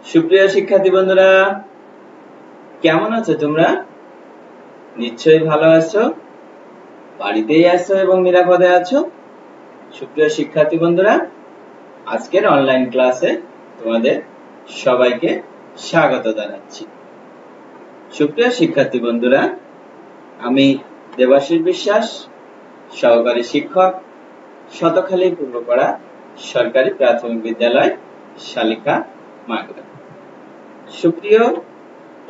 সুপ্রিয় শিক্ষার্থী বন্ধুরা, কেমন আছো তোমরা? নিশ্চয়ই ভালো আছো, বাড়িতেই আছো এবং নিরাপদে আছো। সুপ্রিয় শিক্ষার্থী বন্ধুরা, আজকের অনলাইন ক্লাসে তোমাদের সবাইকে স্বাগত জানাচ্ছি। সুপ্রিয় শিক্ষার্থী বন্ধুরা, আমি দেবাশিস বিশ্বাস, সহকারী শিক্ষক, শতখালী পূর্বপাড়া সরকারি প্রাথমিক বিদ্যালয়, শালিকা, মাগুরা। সুপ্রিয়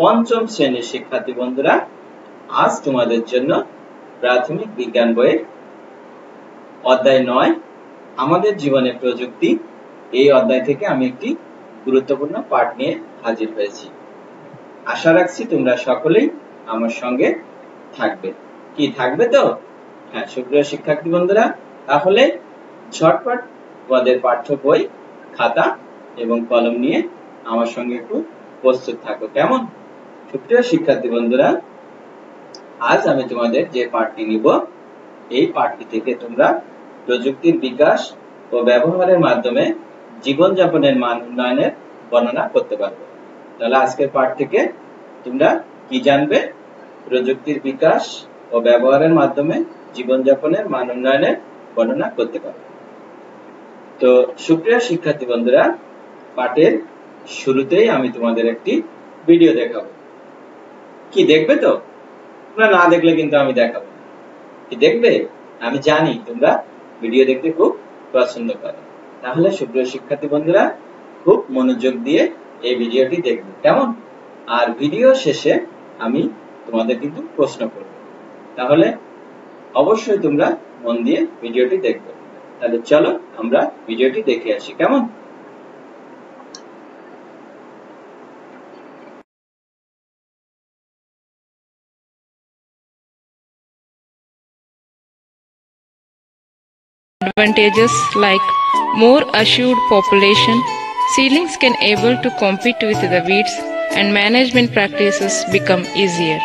পঞ্চম শ্রেণীর শিক্ষার্থী বন্ধুরা, আজ তোমাদের জন্য প্রাথমিক বিজ্ঞান বইয়ের অধ্যায় 9 আমাদের জীবনে প্রযুক্তি, এই অধ্যায় থেকে আমি একটি গুরুত্বপূর্ণ পাঠ নিয়ে হাজির হয়েছি। আশা রাখছি তোমরা সকলেই আমার সঙ্গে থাকবে। কি থাকবে তো? হ্যাঁ সুপ্রিয় শিক্ষার্থী বন্ধুরা, তাহলে ঝটপট তোমাদের পাঠ্য বই, খাতা এবং কলম নিয়ে আমার সঙ্গে একটু প্রস্তুত থাকো, কেমন? সুপ্রিয় শিক্ষার্থী বন্ধুরা, আজ আমি তোমাদের যে পাঠটি নিব, এই পাঠটি থেকে তোমরা প্রযুক্তির বিকাশ ও ব্যবহারের মাধ্যমে জীবনযাপনের মান উন্নয়নের বর্ণনা করতে পারবে। তাহলে আজকের পাঠ থেকে তোমরা কি জানবে? প্রযুক্তির বিকাশ ও ব্যবহারের মাধ্যমে জীবনযাপনের মান উন্নয়নের বর্ণনা করতে পারবে। তো সুপ্রিয় শিক্ষার্থী বন্ধুরা, পাঠের শুরুতেই আমি তোমাদের একটি ভিডিও দেখাবো। কি দেখবে তো? তোমরা না দেখলে কিন্তু আমি দেখাবো। কি দেখবে? আমি জানি তোমরা ভিডিও দেখতে খুব পছন্দ করো। তাহলে সুপ্রিয় শিক্ষার্থী বন্ধুরা, খুব মনোযোগ দিয়ে এই ভিডিওটি দেখবে, কেমন? আর ভিডিও শেষে আমি তোমাদের কিন্তু প্রশ্ন করব। তাহলে অবশ্যই তোমরা মন দিয়ে ভিডিওটি দেখবে। তাহলে চলো আমরা ভিডিওটি দেখে আসি, কেমন? Advantages like more assured population, seedlings can able to compete with the weeds, and management practices become easier.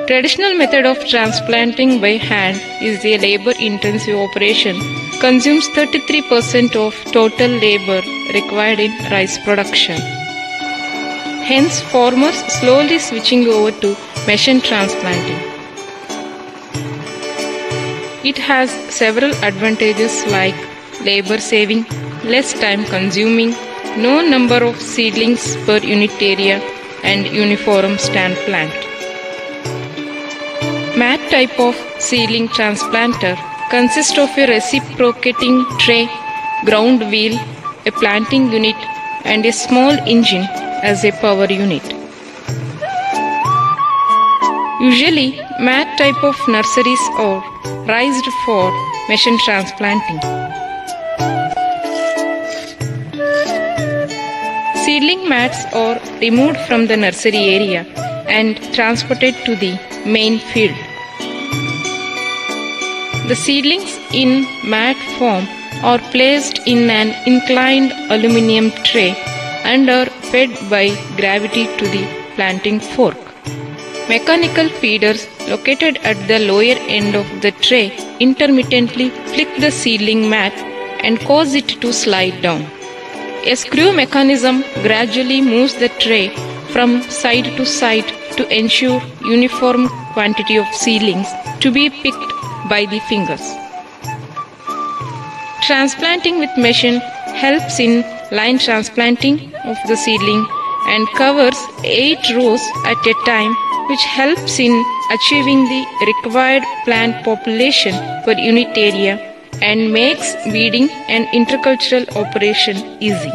Traditional method of transplanting by hand is a labor-intensive operation, consumes 33% of total labor required in rice production. Hence, farmers slowly switching over to machine transplanting. It has several advantages like labor saving, less time consuming, no number of seedlings per unit area, and uniform stand plant. Mat type of seedling transplanter consists of a reciprocating tray, ground wheel, a planting unit, and a small engine as a power unit. Usually, mat type of nurseries are raised for machine transplanting. Seedling mats are removed from the nursery area and transported to the main field. The seedlings in mat form are placed in an inclined aluminum tray and are fed by gravity to the planting fork. Mechanical feeders located at the lower end of the tray intermittently flick the seedling mat and cause it to slide down. A screw mechanism gradually moves the tray from side to side to ensure uniform quantity of seedlings to be picked by the fingers. Transplanting with machine helps in line transplanting of the seedling and covers 8 rows at a time, which helps in achieving the required plant population per unit area and makes weeding and intercultural operation easy.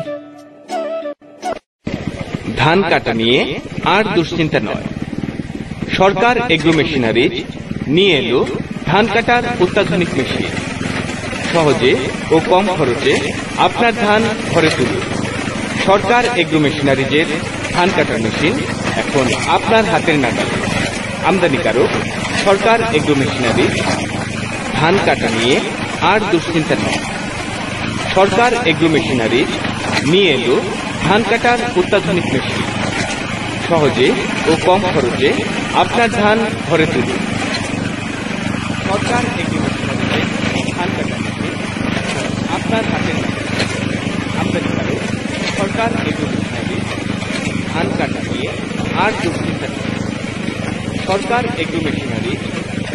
ধান কাটা নিয়ে আর দুশ্চিন্তা নয়। সরকার agro machinery নিয়ে এলো ধান কাটার অত্যাধুনিক machine. সহজে ও কম খরচে আপনার ধান ঘরে তুলুন। সরকার এগ্রো মেশিনারিজের ধান কাটার মেশিন এখন আপনার হাতের নাগালে। আমদানিকারক সরকার এগ্রো মেশিনারি। ধান কাটা নিয়ে আর দুশ্চিন্তা নয়। সরকার এগ্রো মেশিনারি নিয়ে এলো ধান কাটার অত্যাধুনিক মেশিন। সহজে ও কম খরচে আপনার ধান ঘরে তুলুন। সরকার এগ্রো মেশিনারিজের ধান কাটার মেশিন আপনার হাতের নাগালে। আমদানিকারক সরকার সরকার এগ্রো মেশিনারি ধান কাটা নিয়ে আর দুশ্চিন্তা নেই। সরকার এগ্রো মেশিনারি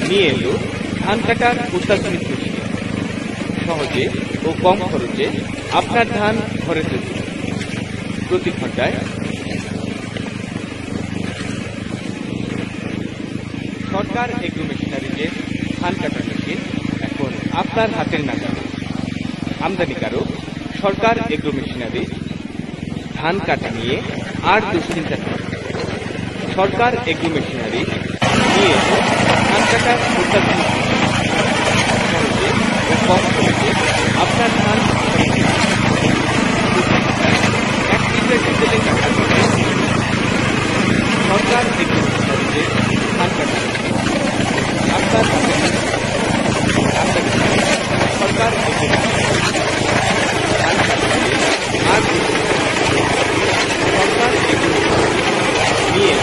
নিয়ে এলো ধান কাটার অত্যাধুনিক মেশিন। সহজে ও কম খরচে আপনার ধান ঘরে তৈরি। প্রতি ঘন্টায় সরকার এগ্রো মেশিনারিতে ধান কাটার মেশিন এখন আপনার হাতের নাগালে। আমদানিকারক সরকার এগ্রো মেশিনারি ধান কাটা নিয়ে আর দুশ্চিন্তা নেই। সরকার এগ্রো মেশিনারি নিয়ে ধান কাটার অত্যাধুনিক সহজে ও কম খরচে আপনার ধান এক লিটার ডিজেলে কাটার সরকার এগ্রো মেশিনারিতে ধান কাটা আপনার সরকার এগ্রো মেশিনারি ধান কাটা নিয়ে আর সরকার এগ্রো মেশিনারি নিয়ে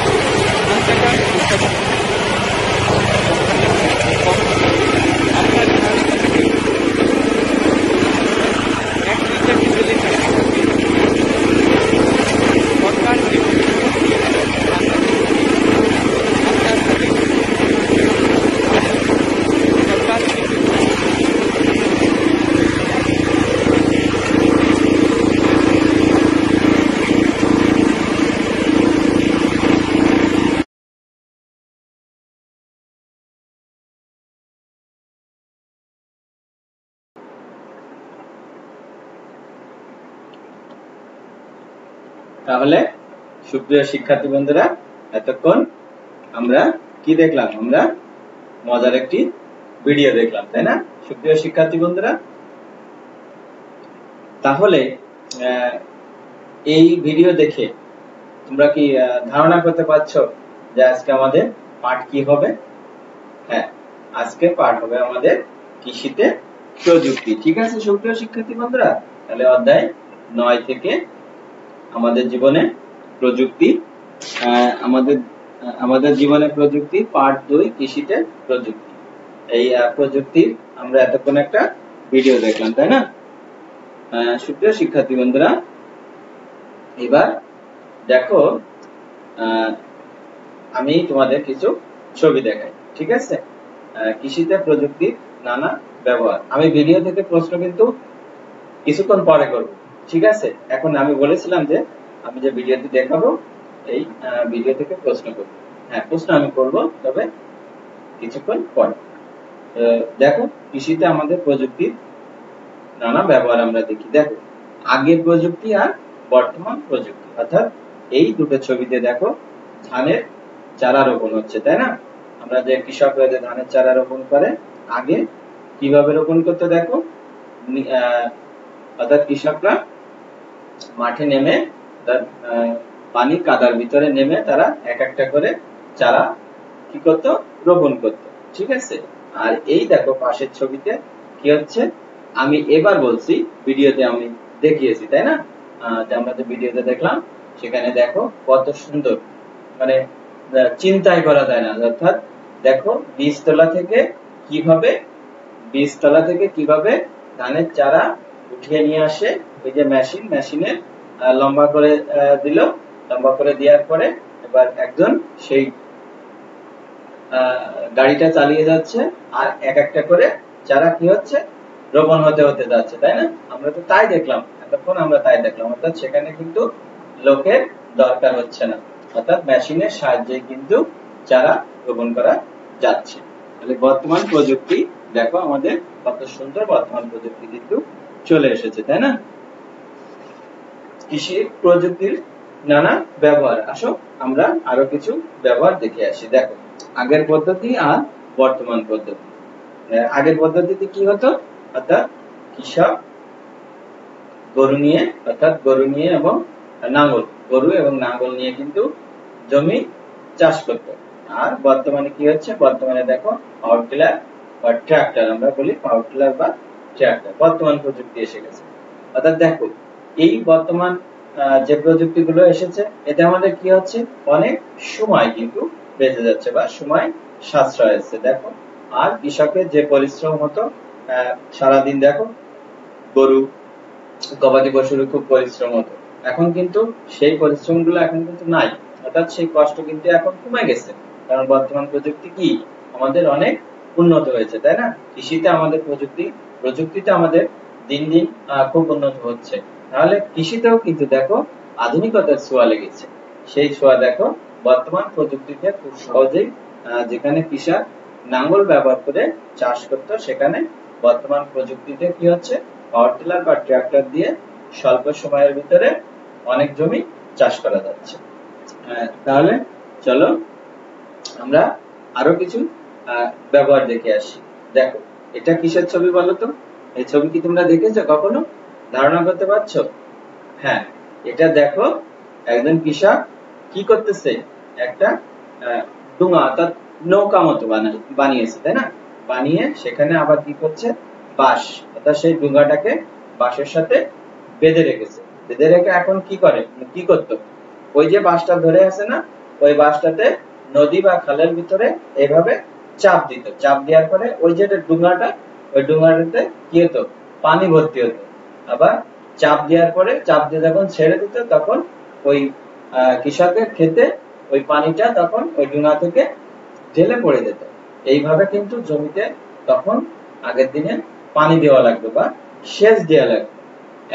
ধান কাটার অত্যাধুনিক আপনার ধান এক লিটার ডিজেলে কাটা সরকার তাহলে সুপ্রিয় শিক্ষার্থী বন্ধুরা, এতক্ষণ আমরা কি দেখলাম? আমরা মজার একটি ভিডিও দেখলাম, তাই না সুপ্রিয় শিক্ষার্থী বন্ধুরা? তাহলে এই ভিডিও দেখে তোমরা কি ধারণা করতে পারছো যে আজকে আমাদের পাঠ কি হবে? হ্যাঁ, আজকে পাঠ হবে আমাদের কৃষিতে প্রযুক্তি। ঠিক আছে সুপ্রিয় শিক্ষার্থী বন্ধুরা? তাহলে অধ্যায় 9 থেকে আমাদের জীবনে প্রযুক্তি, আমাদের জীবনে প্রযুক্তি পার্ট 2 কৃষিতে প্রযুক্তি। এই প্রযুক্তির আমরা এতক্ষণ একটা ভিডিও দেখলাম, তাই না সুপ্রিয় শিক্ষার্থী বন্ধুরা? এবার দেখো, আমি তোমাদের কিছু ছবি দেখাই। ঠিক আছে, কৃষিতে প্রযুক্তির নানা ব্যবহার। আমি ভিডিও থেকে প্রশ্ন কিন্তু কিছুক্ষণ পরে করব। ঠিক আছে, এখন আমি বলেছিলাম যে আমি যে ভিডিওটি দেখাবো এই ভিডিও থেকে প্রশ্ন করব। হ্যাঁ, প্রশ্ন আমি করব, তবে কিছুক্ষণ পরে। দেখো, কৃষিতে আমাদের প্রযুক্তির নানা ব্যবহার আমরা দেখি। দেখো, আগের প্রযুক্তি আর বর্তমান প্রযুক্তি, অর্থাৎ এই দুটো ছবিতে দেখো ধানের চারা রোপণ হচ্ছে, তাই না? আমরা যে কৃষকরা যে ধানের চারা রোপণ করে, আগে কিভাবে রোপণ করতে দেখো, অর্থাৎ কৃষকরা মাঠে নেমে পানি কাদার ভিতরে নেমে তারা এক একটা করে চারা কি করতো? রোপণ করতো। ঠিক আছে, আর এই দেখো পাশের ছবিতে কি হচ্ছে, আমি এবার বলছি, ভিডিওতে আমি দেখিয়েছি, তাই না? আমরা যে ভিডিওতে দেখলাম সেখানে দেখো কত সুন্দর, মানে চিন্তাই করা যায় না। অর্থাৎ দেখো বীজতলা থেকে কিভাবে ধানের চারা উঠিয়ে নিয়ে আসে, ওই যে মেশিনে লম্বা করে দিল, লম্বা করে দেওয়ার পরে এবার একজন সেই গাড়িটা চালিয়ে যাচ্ছে, আর এক একটা করে চারা কি হচ্ছে? রোপণ হতে হতে যাচ্ছে, তাই না? আমরা তো তাই দেখলাম, এতক্ষণ আমরা তাই দেখলাম। অর্থাৎ সেখানে কিন্তু লোকের দরকার হচ্ছে না, অর্থাৎ মেশিনের সাহায্যে কিন্তু চারা রোপণ করা যাচ্ছে। তাহলে বর্তমান প্রযুক্তি দেখো আমাদের কত সুন্দর, বর্তমান প্রযুক্তি কিন্তু চলে এসেছে, তাই না? কৃষি প্রযুক্তির নানা ব্যবহার, আসো আমরা আরো কিছু ব্যবহার দেখে আসি। দেখো, আগের পদ্ধতি আর বর্তমান পদ্ধতি। আগের পদ্ধতিতে কি হতো? অর্থাৎ কৃষক গরু নিয়ে এবং গরু এবং নাঙ্গল নিয়ে কিন্তু জমি চাষ করত। আর বর্তমানে কি হচ্ছে? বর্তমানে দেখো পাওয়ার টিলার বা ট্রাক্টর, আমরা বলি পাওয়ার টিলার বা ট্রাক্টর, বর্তমান প্রযুক্তি এসে গেছে। অর্থাৎ দেখো, এই বর্তমান যে প্রযুক্তিগুলো এসেছে, এতে আমাদের কি হচ্ছে? অনেক সময় কিন্তু বেঁচে যাচ্ছে বা সময় সাশ্রয় হচ্ছে। দেখো, আর কৃষকের যে পরিশ্রম হতো সারাদিন, দেখো গরু গবাদি পশুর খুব পরিশ্রম হতো, এখন কিন্তু সেই পরিশ্রমগুলো এখন কিন্তু নাই, অর্থাৎ সেই কষ্ট কিন্তু এখন কমে গেছে, কারণ বর্তমান প্রযুক্তি কি আমাদের অনেক উন্নত হয়েছে, তাই না? কৃষিতে আমাদের প্রযুক্তিতে আমাদের দিন দিন খুব উন্নত হচ্ছে। তাহলে কৃষিতেও কিন্তু দেখো আধুনিকতার ছোঁয়া লেগেছে। সেই ছোঁয়া দেখো বর্তমান প্রযুক্তিতে খুব সহজেই, যেখানে কৃষক নাঙ্গল ব্যবহার করে চাষ করতো, সেখানে বর্তমান প্রযুক্তিতে কি হচ্ছে, পাওয়ার টিলার বা ট্রাক্টর দিয়ে স্বল্প সময়ের ভিতরে অনেক জমি চাষ করা যাচ্ছে। তাহলে চলো আমরা আরো কিছু ব্যবহার দেখে আসি। দেখো এটা কিসের ছবি বলো তো? এই ছবি কি তোমরা দেখেছো কখনো? ধারণা করতে পারছো? হ্যাঁ, এটা দেখো একজন কৃষক কি করতেছে, একটা ডুঙা অর্থাৎ নৌকা মতো বানিয়েছে, তাই না? বানিয়ে সেখানে আবার কি করছে, বাঁশ অর্থাৎ সেই ডুঙাটাকে বাঁশের সাথে বেঁধে রেখেছে। বেঁধে রেখে এখন কি করতো, ওই যে বাঁশটা ধরে আছে না, ওই বাঁশটাতে নদী বা খালের ভিতরে এইভাবে চাপ দিত। চাপ দেওয়ার পরে ওই যে ডুঙাটা, ওই ডুঙাটাতে কি হতো, পানি ভর্তি হতো। আবার চাপ দেওয়ার পরে, চাপ দিয়ে যখন ছেড়ে দিত, তখন ওই কৃষকের ক্ষেতে ওই পানিটা তখন ওই ডুঙা থেকে ঢেলে পড়ে যেত। এইভাবে কিন্তু জমিতে তখন আগের দিনে পানি দেওয়া লাগতো বা সেচ দেওয়া লাগতো।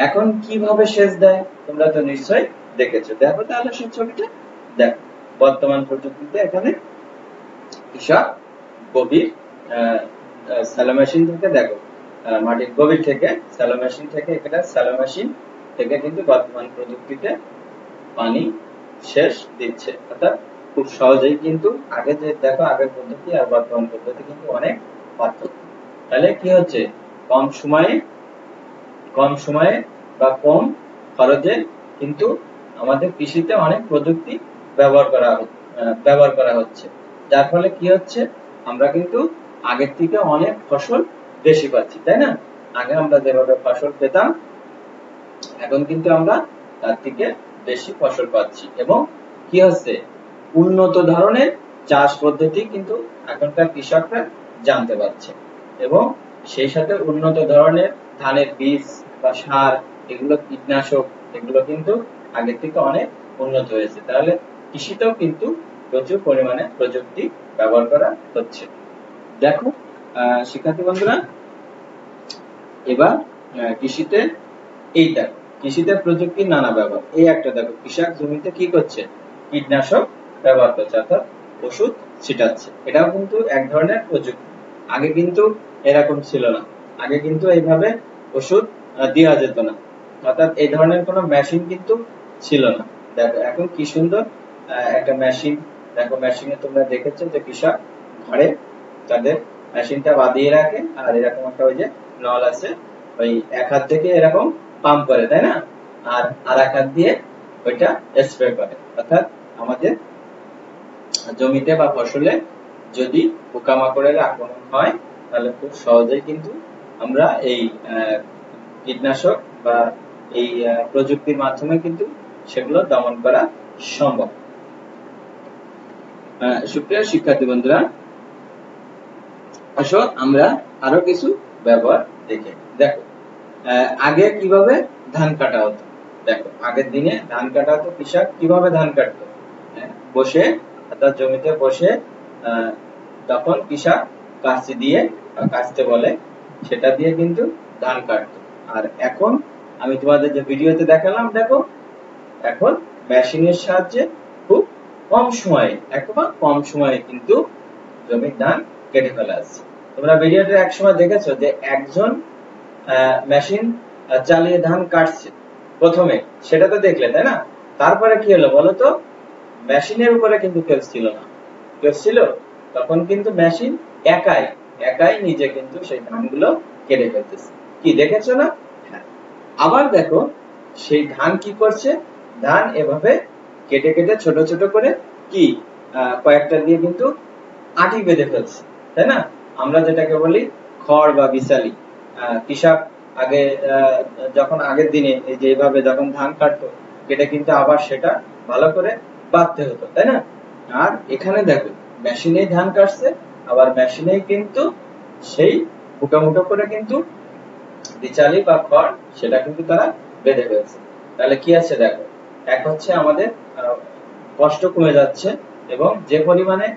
এখন কিভাবে সেচ দেয় তোমরা তো নিশ্চয়ই দেখেছো। দেখো তাহলে সেই ছবিটা দেখো, বর্তমান প্রযুক্তিতে এখানে কৃষক গভীর স্যালো মেশিন থেকে, দেখো মাটির গভীর থেকে স্যালো মেশিন থেকে, এখানে স্যালো মেশিন থেকে কিন্তু বর্তমান প্রযুক্তিতে পানি সেচ দিচ্ছে। অর্থাৎ খুব সহজেই কিন্তু আগে যে দেখো আগের পদ্ধতি আর বর্তমান পদ্ধতি কিন্তু অনেক পার্থক্য। তাহলে কি হচ্ছে, কম সময়ে বা কম খরচে কিন্তু আমাদের কৃষিতে অনেক প্রযুক্তি ব্যবহার করা হচ্ছে, যার ফলে কি হচ্ছে, আমরা কিন্তু আগের থেকে অনেক ফসল বেশি পাচ্ছি, তাই না? আগে আমরা যেভাবে ফসল পেতাম, এখন কিন্তু আমরা তার থেকে বেশি ফসল পাচ্ছি। এবং কি হচ্ছে, উন্নত ধরনের চাষ পদ্ধতি কিন্তু এখনকার কৃষকরা জানতে পারছে, এবং সেই সাথে উন্নত ধরনের ধানের বীজ বা সার, এগুলো কীটনাশক, এগুলো কিন্তু আগের থেকে অনেক উন্নত হয়েছে। তাহলে কৃষিতেও কিন্তু প্রচুর পরিমাণে প্রযুক্তি ব্যবহার করা হচ্ছে। দেখো শিক্ষার্থী বন্ধুরা, এবার কৃষিতে এই দেখো কৃষিতে প্রযুক্তির নানা ব্যবহার। এই একটা দেখো, কৃষক জমিতে কি করছে, কীটনাশক ব্যবহার করছে, অর্থাৎ ওষুধ ছিটাচ্ছে। এটাও কিন্তু এক ধরনের প্রযুক্তি। আগে কিন্তু এরকম ছিল না, আগে কিন্তু এইভাবে ওষুধ দেওয়া যেত না, অর্থাৎ এই ধরনের কোনো মেশিন কিন্তু ছিল না। দেখো এখন কি সুন্দর একটা মেশিন, দেখো মেশিনে তোমরা দেখেছো যে কৃষক ঘরে তাদের মেশিনটা বাঁধিয়ে রাখে, আর এরকম একটা ওই যে নল আছে, ওই এক হাত থেকে এরকম পাম্প করে, তাই না? আর এক হাত দিয়ে ওইটা স্প্রে করে। অর্থাৎ আমাদের জমিতে বা ফসলে যদি পোকামাকড়ের আক্রমণ হয়, তাহলে খুব সহজেই কিন্তু আমরা এই কীটনাশক বা এই প্রযুক্তির মাধ্যমে কিন্তু সেগুলো দমন করা সম্ভব। সুপ্রিয় শিক্ষার্থী বন্ধুরা, আসো আমরা আরো কিছু ব্যবহার দেখে। দেখো আগে কিভাবে ধান কাটা হতো। দেখো আগের দিনে ধান কাটা হতো, কৃষক কিভাবে ধান কাটতো, বসে অর্থাৎ জমিতে বসে, তখন কৃষক কাঁচি দিয়ে, কাঁচতে বলে, সেটা দিয়ে কিন্তু ধান কাটতো। আর এখন আমি তোমাদের যে ভিডিওতে দেখালাম, দেখো এখন মেশিনের সাহায্যে খুব কম সময়ে কিন্তু জমির ধান কেটে ফেলা আছে। তোমরা ভিডিওটা এক সময় দেখেছো যে একজন মেশিন চালিয়ে ধান কাটছে প্রথমে, সেটা তো দেখলে, তাই না? তারপরে কি হলো বলো তো, মেশিনের উপরে কিন্তু কেউ ছিল না, কেউ ছিল তখন কিন্তু মেশিন একাই নিজে কিন্তু সেই ধানগুলো কেটে ফেলতেছে। কি দেখেছো না? হ্যাঁ। আবার দেখো সেই ধান কি করছে, ধান এভাবে কেটে কেটে ছোট ছোট করে কি কয়েকটা দিয়ে কিন্তু আটি বেঁধে ফেলছে, তাই না? আমরা যেটাকে বলি খড় বা বিচালি। কৃষক আগে যখন আগের দিনে এই যে এইভাবে যখন ধান কাটতো, কেটে কিন্তু আবার সেটা ভালো করে বাঁধতে হতো, তাই না? আর এখানে দেখো মেশিনেই ধান কাটছে, আবার মেশিনেই কিন্তু সেই মুটো মুটো করে কিন্তু বিচালি বা খড় সেটা কিন্তু তারা বেঁধে ফেলছে। তাহলে কি আছে দেখো, এক হচ্ছে আমাদের কষ্ট কমে যাচ্ছে এবং যে পরিমাণে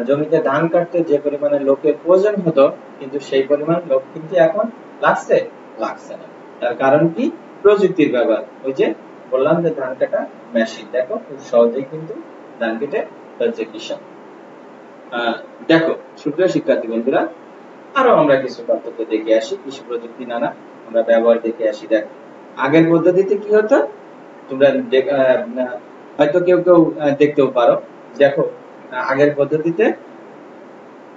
জমিতে ধান কাটতে যে পরিমাণে লোকের প্রয়োজন হতো, কিন্তু সেই পরিমাণ লোক কিন্তু এখন লাগছে না। তার কারণ কি? প্রযুক্তির ব্যবহার। ওই যে বললাম যে ধান কাটা মেশিন, দেখো খুব সহজেই কিন্তু ধান কেটে ফেলছে কৃষক। দেখো সুপ্রিয় শিক্ষার্থী বন্ধুরা, আরো আমরা কিছু পার্থক্য দেখে আসি, কৃষি প্রযুক্তি নানা আমরা ব্যবহার দেখে আসি। দেখো আগের পদ্ধতিতে কি হতো, তোমরা হয়তো কেউ কেউ দেখতেও পারো। দেখো আগের পদ্ধতিতে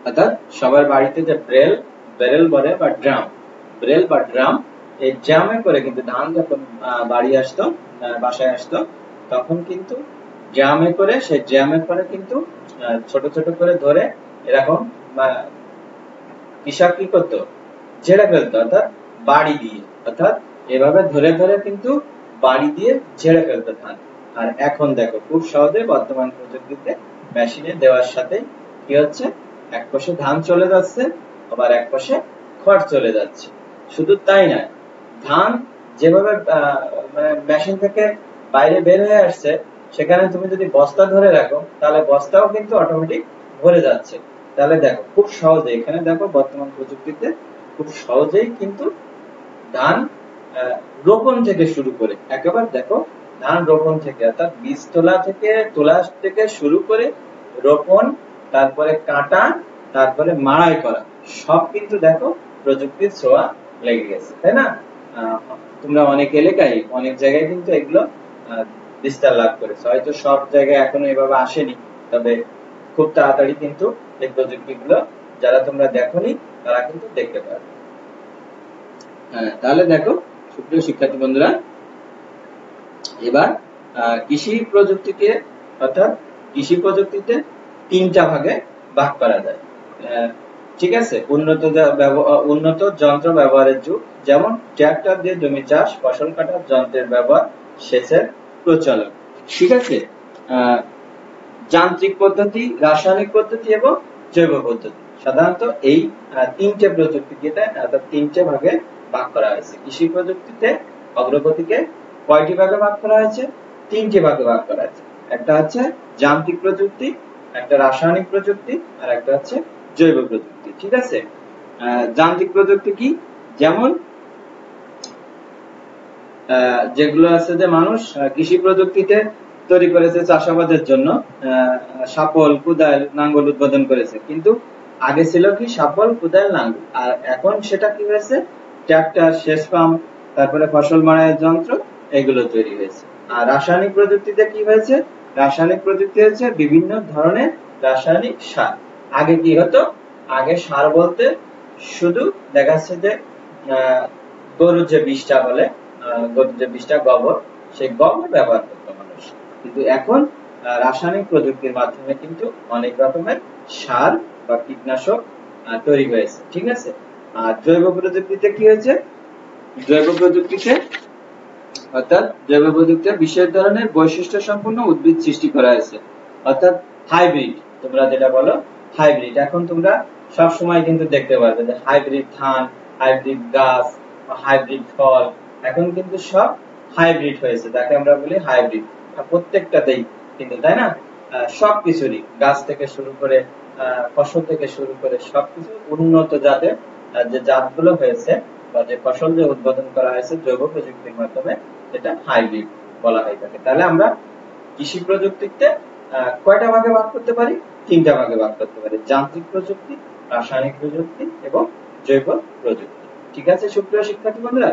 অর্থাৎ সবার বাড়িতে যে বেরেল বলে বা ড্রাম, বেরেল বা ড্রাম, এই ড্রামে করে কিন্তু ধান যখন বাড়ি আসতো, বাসায় আসতো, তখন কিন্তু ড্রামে করে, সেই ড্রামে করে কিন্তু ছোট ছোট করে ধরে এরকম কৃষক কি করতো, ঝেড়ে ফেলতো, অর্থাৎ বাড়ি দিয়ে, অর্থাৎ এভাবে ধরে ধরে কিন্তু বাড়ি দিয়ে ঝেড়ে ফেলতো ধান। আর এখন দেখো খুব সহজে বর্তমান প্রযুক্তিতে মেশিনে দেওয়ার সাথে কি হচ্ছে, এক পাশে ধান চলে যাচ্ছে, আবার এক পাশে খড় চলে যাচ্ছে। শুধু তাই নয়, ধান যেভাবে মেশিন থেকে বাইরে বের হয়ে আসছে, সেখানে তুমি যদি বস্তা ধরে রাখো, তাহলে বস্তাও কিন্তু অটোমেটিক ভরে যাচ্ছে। তাহলে দেখো খুব সহজে, এখানে দেখো বর্তমান প্রযুক্তিতে খুব সহজেই কিন্তু ধান রোপণ থেকে শুরু করে একেবারে দেখো ধান রোপণ থেকে, অর্থাৎ বীজ তোলা থেকে শুরু করে রোপণ, তারপরে কাটা, তারপরে মাড়াই করা, সব কিন্তু দেখো প্রযুক্তির ছোঁয়া লেগে গেছে, তাই না? তোমরা অনেক এলাকায় অনেক জায়গায় কিন্তু এগুলো বিস্তার লাভ করেছে। হয়তো সব জায়গায় এখনো এভাবে আসেনি, তবে খুব তাড়াতাড়ি কিন্তু এই প্রযুক্তিগুলো যারা তোমরা দেখোনি তারা কিন্তু দেখতে পারবে। তাহলে দেখো সুপ্রিয় শিক্ষার্থী বন্ধুরা, এবার কৃষি প্রযুক্তিকে অর্থাৎ কৃষি প্রযুক্তিতে তিনটা ভাগে ভাগ করা যায়। ঠিক আছে, উন্নত যন্ত্র ব্যবহারের যুগ, যেমন ট্রাক্টর দিয়ে জমি চাষ, ফসল কাটার যন্ত্রের ব্যবহার, সেচের প্রচলন। ঠিক আছে, যান্ত্রিক পদ্ধতি, রাসায়নিক পদ্ধতি এবং জৈব পদ্ধতি। সাধারণত এই তিনটে প্রযুক্তিকে অর্থাৎ তিনটে ভাগে ভাগ করা হয়েছে। কৃষি প্রযুক্তিতে অগ্রগতিকে কয়টি ভাগে ভাগ করা হয়েছে? তিনটি ভাগে ভাগ করা হয়েছে। একটা হচ্ছে যান্ত্রিক প্রযুক্তি, একটা রাসায়নিক প্রযুক্তি, আর একটা হচ্ছে জৈব প্রযুক্তি। ঠিক আছে, যান্ত্রিক প্রযুক্তি কি? যেমন যেগুলো আছে যে মানুষ কৃষি প্রযুক্তিতে তৈরি করেছে চাষাবাদের জন্য, শাপল, কোদাল, নাঙ্গল উদ্ভাবন করেছে। কিন্তু আগে ছিল কি শাপল, কোদাল, নাঙ্গল, আর এখন সেটা কি হয়েছে, ট্রাক্টর, সেচ পাম্প, তারপরে ফসল মাড়াইয়ের যন্ত্র, এগুলো তৈরি হয়েছে। আর রাসায়নিক প্রযুক্তিতে কি হয়েছে? রাসায়নিক প্রযুক্তি হচ্ছে বিভিন্ন ধরনের রাসায়নিক সার। আগে কি হতো, আগে সার বলতে শুধু দেখা যাচ্ছে যে গরুর যে বিষটা বলে, গরুর যে বিষটা, গোবর, সেই গোবর ব্যবহার করতো মানুষ। কিন্তু এখন রাসায়নিক প্রযুক্তির মাধ্যমে কিন্তু অনেক রকমের সার বা কীটনাশক তৈরি হয়েছে। ঠিক আছে, আর জৈব প্রযুক্তিতে কি হয়েছে? জৈব প্রযুক্তিতে অর্থাৎ জৈব প্রযুক্তিতে বিশেষ ধরনের বৈশিষ্ট্য সম্পন্ন উদ্ভিদ সৃষ্টি করা হয়েছে, অর্থাৎ হাইব্রিড। তোমরা যেটা বলো হাইব্রিড, এখন তোমরা সব সময় কিন্তু দেখতে পারবে যে হাইব্রিড ধান, হাইব্রিড গাছ, হাইব্রিড ফল, এখন কিন্তু সব হাইব্রিড হয়েছে, তাকে আমরা বলি হাইব্রিড। প্রত্যেকটাতেই কিন্তু, তাই না? সবকিছুরই, গাছ থেকে শুরু করে ফসল থেকে শুরু করে সবকিছু উন্নত জাতের যে জাতগুলো হয়েছে বা যে ফসল যে উৎপাদন করা হয়েছে জৈব প্রযুক্তির মাধ্যমে, সেটা হাইব্রিড বলা হয়ে থাকে। তাহলে আমরা কৃষি প্রযুক্তিতে কয়টা ভাগে ভাগ করতে পারি? তিনটা ভাগে ভাগ করতে পারি, যান্ত্রিক প্রযুক্তি, রাসায়নিক প্রযুক্তি এবং জৈব প্রযুক্তি। ঠিক আছে সুপ্রিয় শিক্ষার্থী বন্ধুরা,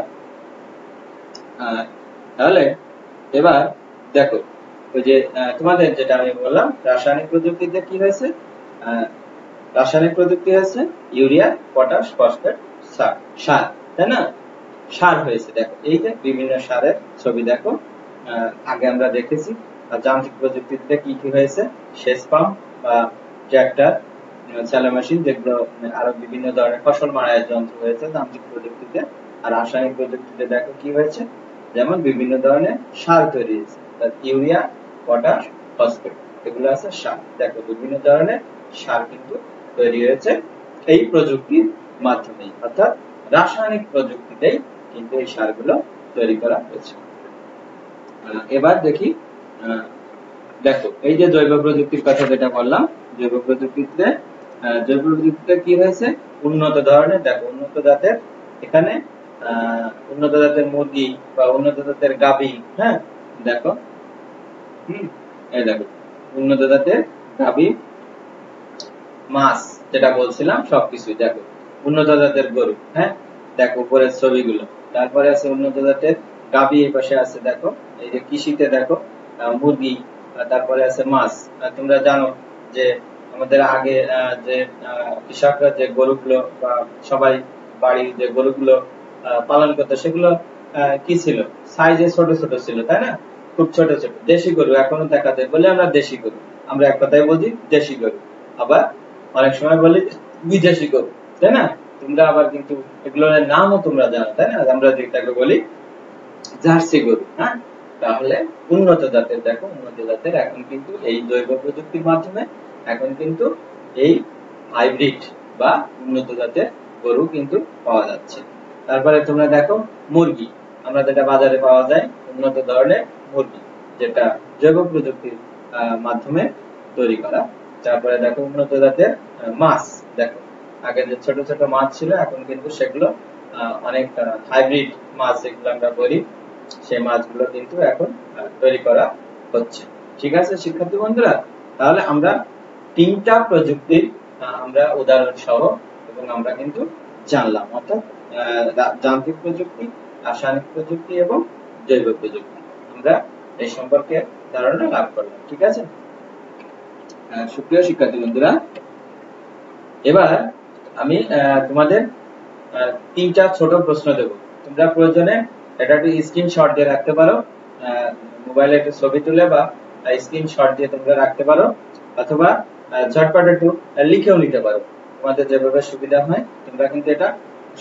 তাহলে এবার দেখো ওই যে তোমাদের যেটা আমি বললাম, রাসায়নিক প্রযুক্তিতে কি হয়েছে? রাসায়নিক প্রযুক্তি হয়েছে ইউরিয়া, পটাশ, ফসফেট, সার, তাই না? সার হয়েছে। দেখো এই যে বিভিন্ন সারের ছবি দেখো, আগে আমরা দেখেছি। আর যান্ত্রিক প্রযুক্তিতে কি কি হয়েছে? সেচ পাম্প বা ট্রাক্টর, চালা মেশিন, যেগুলো আরো বিভিন্ন ধরনের ফসল মাড়াইয়ের যন্ত্র হয়েছে যান্ত্রিক প্রযুক্তিতে। আর রাসায়নিক প্রযুক্তিতে দেখো কি হয়েছে, যেমন বিভিন্ন ধরনের সার তৈরি হয়েছে, ইউরিয়া, পটাশ, ফসফেট, এগুলো আছে সার। দেখো বিভিন্ন ধরনের সার কিন্তু তৈরি হয়েছে এই প্রযুক্তির মাধ্যমে, অর্থাৎ রাসায়নিক প্রযুক্তিতেই কিন্তু এই সারগুলো তৈরি করা হয়েছে। এবার দেখি, দেখো এই যে জৈব প্রযুক্তির কথা যেটা বললাম, জৈব প্রযুক্তিতে কি হয়েছে, উন্নত ধরনের, দেখো উন্নত জাতের, এখানে উন্নত জাতের মুরগি বা উন্নত জাতের গাভী, হ্যাঁ দেখো, এই দেখো উন্নত জাতের গাভী, মাছ যেটা বলছিলাম সবকিছু, দেখো উন্নত জাতের গরু, হ্যাঁ দেখো উপরের ছবিগুলো, তারপরে আছে উন্নত জাতের গাভী, এই পাশে আছে দেখো, এই যে কৃষিতে দেখো মুরগি, তারপরে আছে মাছ। তোমরা জানো যে আমাদের আগে যে কৃষকরা যে গরুগুলো বা সবাই বাড়ির যে গরুগুলো পালন করতো, সেগুলো কি ছিল, সাইজে ছোট ছোট ছিল, তাই না, খুব ছোট ছোট দেশি গরু এখনো দেখা যায়, বলে আমরা দেশি গরু, আমরা এক কথায় বলি দেশি গরু, আবার অনেক সময় বলি বিদেশি গরু, তাই না। তোমরা আবার কিন্তু এগুলোর নামও তোমরা জানো, তাই না, আমরা যেটাকে বলি জার্সি গরু। হ্যাঁ, তাহলে উন্নত জাতের, দেখো উন্নত জাতের এখন কিন্তু এই জৈব প্রযুক্তির মাধ্যমে এখন কিন্তু এই হাইব্রিড বা উন্নত জাতের গরু কিন্তু পাওয়া যাচ্ছে। তারপরে তোমরা দেখো মুরগি, আমরা যেটা বাজারে পাওয়া যায় উন্নত ধরনের মুরগি, যেটা জৈব প্রযুক্তির মাধ্যমে তৈরি করা। তারপরে দেখো উন্নত জাতের মাছ, দেখো আগে যে ছোট ছোট মাছ ছিল এখন কিন্তু সেগুলো অনেক হাইব্রিড মাছ যেগুলো আমরা বলি, সেই মাছগুলো কিন্তু এখন তৈরি করা হচ্ছে। ঠিক আছে শিক্ষার্থী বন্ধুরা, তাহলে আমরা তিনটা প্রযুক্তির আমরা উদাহরণ সহ এবং আমরা কিন্তু জানলাম, অর্থাৎ যান্ত্রিক প্রযুক্তি, রাসায়নিক প্রযুক্তি এবং জৈব প্রযুক্তি, আমরা এই সম্পর্কে ধারণা লাভ করলাম। ঠিক আছে সুপ্রিয় শিক্ষার্থী বন্ধুরা, এবার আমি তোমাদের তিনটা ছোট প্রশ্ন দেব, তোমরা প্রয়োজনে এটা একটু স্ক্রিনশট দিয়ে রাখতে পারো, মোবাইলে একটু ছবি তুলে বা স্ক্রিনশট দিয়ে তোমরা রাখতে পারো, অথবা ঝটপট একটু লিখেও নিতে পারো, তোমাদের যেভাবে সুবিধা হয়। তোমরা কিন্তু এটা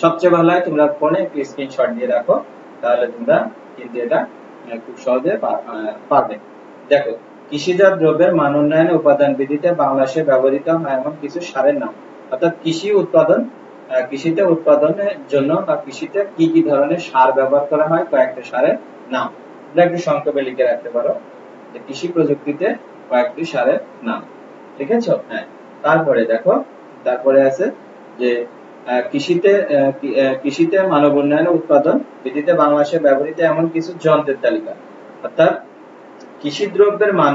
সবচেয়ে ভালো হয় তোমরা ফোনে একটু স্ক্রিনশট দিয়ে রাখো, তাহলে তোমরা কিন্তু এটা খুব সহজে পারবে। দেখো, কৃষিজাত দ্রব্যের মান উন্নয়নে উপাদান বৃদ্ধিতে বাংলাদেশে ব্যবহৃত হয় এমন কিছু সারের নাম, অর্থাৎ কৃষিতে উৎপাদনের জন্য বা কৃষিতে কি কি ধরনের সার ব্যবহার করা হয়, কয়েকটা সারের নাম তোমরা একটু সংক্ষেপে লিখে রাখতে পারো, যে কৃষি প্রযুক্তিতে কয়েকটি সারের নাম। ঠিক আছে, হ্যাঁ। তারপরে দেখো, তারপরে আছে যে কৃষিতে মানব উন্নয়ন উৎপাদন বৃদ্ধিতে বাংলাদেশে ব্যবহৃত এমন কিছু যন্ত্রের তালিকা, অর্থাৎ কৃষি দ্রব্যের মান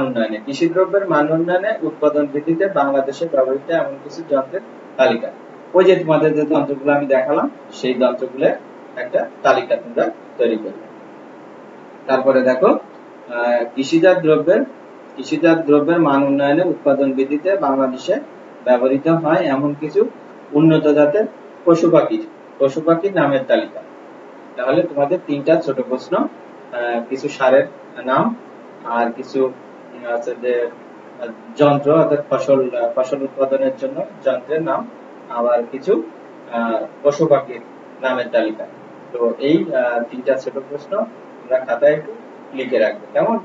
উন্নয়নে উৎপাদন বৃদ্ধিতে বাংলাদেশে ব্যবহৃত এমন কিছু যন্ত্রের তালিকা। ওই যে তোমাদের যে যন্ত্রগুলো আমি দেখালাম, সেই যন্ত্রগুলোর একটা তালিকা তোমরা তৈরি করবে। তারপরে দেখো, কৃষিজাত দ্রব্যের মান উন্নয়নে উৎপাদন বৃদ্ধিতে বাংলাদেশে ব্যবহৃত হয় এমন কিছু উন্নত জাতের পশু পাখির নামের তালিকা। তাহলে তোমাদের তিনটা ছোট প্রশ্ন, কিছু সারের নাম, আর কিছু আছে যে যন্ত্র, অর্থাৎ ফসল উৎপাদনের জন্য যন্ত্রের নাম, আবার কিছু পশু পাখির নামের তালিকা। তো এই তিনটা ছোট প্রশ্ন তোমরা খাতায় একটু লিখে রাখবে, কেমন?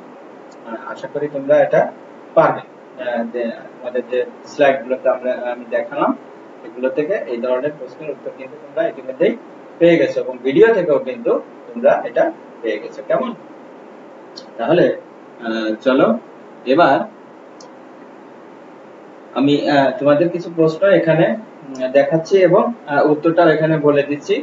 আশা করি তোমরা এটা পারবে। তোমাদের যে স্লাইড গুলোতে আমি দেখালাম, এগুলো থেকে এই ধরনের প্রশ্নের উত্তর কিন্তু তোমরা ইতিমধ্যেই পেয়ে গেছো, এবং ভিডিও থেকেও কিন্তু তোমরা এটা পেয়ে গেছো, কেমন? তাহলে চলো এবার আমি তোমাদের কিছু প্রশ্ন এখানে দেখাচ্ছি এবং উত্তরটাও এখানে বলে দিচ্ছি,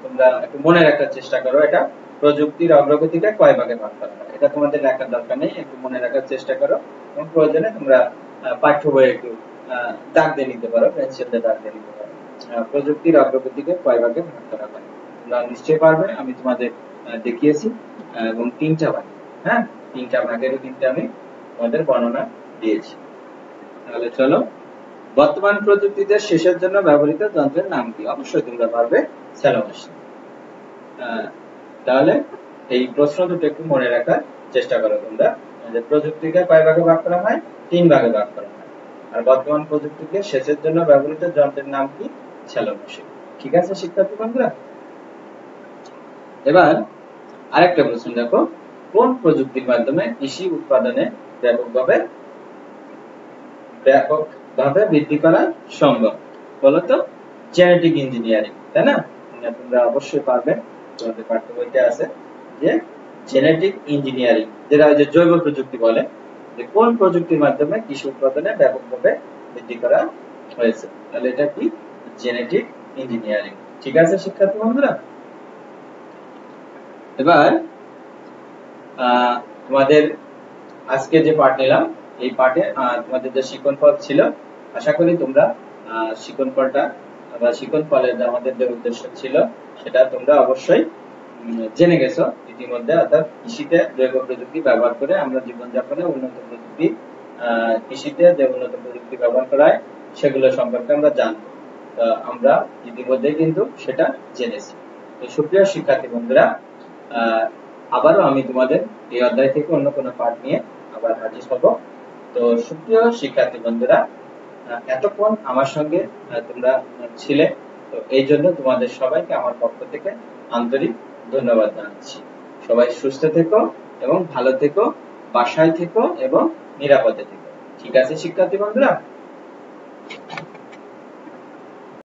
তোমরা একটু মনে রাখার চেষ্টা করো। এটা প্রযুক্তির অগ্রগতিকে কয় ভাগে ভাগ করা হয়, এটা তোমাদের লেখার দরকার নেই, একটু মনে রাখার চেষ্টা করো, এবং প্রয়োজনে তোমরা পাঠ্য বইয়ে একটু দাগ দিয়ে নিতে পারো, পেন্সিল দিয়ে দাগ দিয়ে নিতে পারো। প্রযুক্তির অগ্রগতিকে কয় ভাগে ভাগ করা হয়, তোমরা নিশ্চয়ই পারবে, আমি তোমাদের দেখিয়েছি, এবং তিনটা ভাগ, হ্যাঁ তিনটা ভাগেরও কিন্তু আমি তোমাদের বর্ণনা দিয়েছি। তাহলে চলো, বর্তমান প্রযুক্তিতে শেষের জন্য ব্যবহৃত যন্ত্রের নাম কি? অবশ্যই তোমরা পারবে, স্যালো মেশিন। তাহলে এই প্রশ্ন দুটো একটু মনে রাখার চেষ্টা করো তোমরা, যে প্রযুক্তিকে কয় ভাগে ভাগ করা হয়? 3 ভাগে ভাগ করা হয়। আর বর্তমান প্রযুক্তিকে শেষের জন্য ব্যবহৃত যন্ত্রের নাম কি? Shallow machine. ঠিক আছে শিক্ষার্থী বন্ধুরা, এবার আরেকটা প্রশ্ন দেখো, কোন প্রযুক্তির মাধ্যমে কৃষি উৎপাদনে ব্যাপকভাবে বৃদ্ধি করা সম্ভব? বলতো জেনেটিক ইঞ্জিনিয়ারিং, তাই না? তোমরা অবশ্যই পারবে, তোমাদের পাঠ্য বইতে আছে যে জেনেটিক ইঞ্জিনিয়ারিং, যেটা যে জৈব প্রযুক্তি বলে, যে কোন প্রযুক্তির মাধ্যমে কৃষি উৎপাদনে ব্যাপকভাবে বৃদ্ধি করা হয়েছে। তাহলে এটা কি? Genetic engineering. ঠিক আছে শিক্ষার্থী বন্ধুরা, এবার তোমাদের আজকে যে পাঠ নিলাম এই পাঠে তোমাদের যে শিকনফল ছিল, আশা করি তোমরা শিকনফলটা বা শিকনফলের আমাদের যে উদ্দেশ্য ছিল সেটা তোমরা অবশ্যই জেনে গেছো ইতিমধ্যে। অর্থাৎ কৃষিতে জৈব প্রযুক্তি ব্যবহার করে আমরা জীবনযাপনে উন্নত প্রযুক্তি, কৃষিতে যে উন্নত প্রযুক্তি ব্যবহার করা হয় সেগুলো সম্পর্কে আমরা জানবো। আমরা ইতিমধ্যে কিন্তু সেটা জেনেছি। তো সুপ্রিয় শিক্ষার্থী বন্ধুরা, আবারও আমি তোমাদের এই অধ্যায় থেকে অন্য কোনো পাঠ নিয়ে আবার হাজির হব। তো সুপ্রিয় শিক্ষার্থী বন্ধুরা, এতক্ষণ আমার সঙ্গে তোমরা ছিলে, তো এই জন্য তোমাদের সবাইকে আমার পক্ষ থেকে আন্তরিক ধন্যবাদ জানাচ্ছি। সবাই সুস্থ থেকো এবং ভালো থেকো, বাসায় থেকো এবং নিরাপদে থেকো। ঠিক আছে শিক্ষার্থী বন্ধুরা?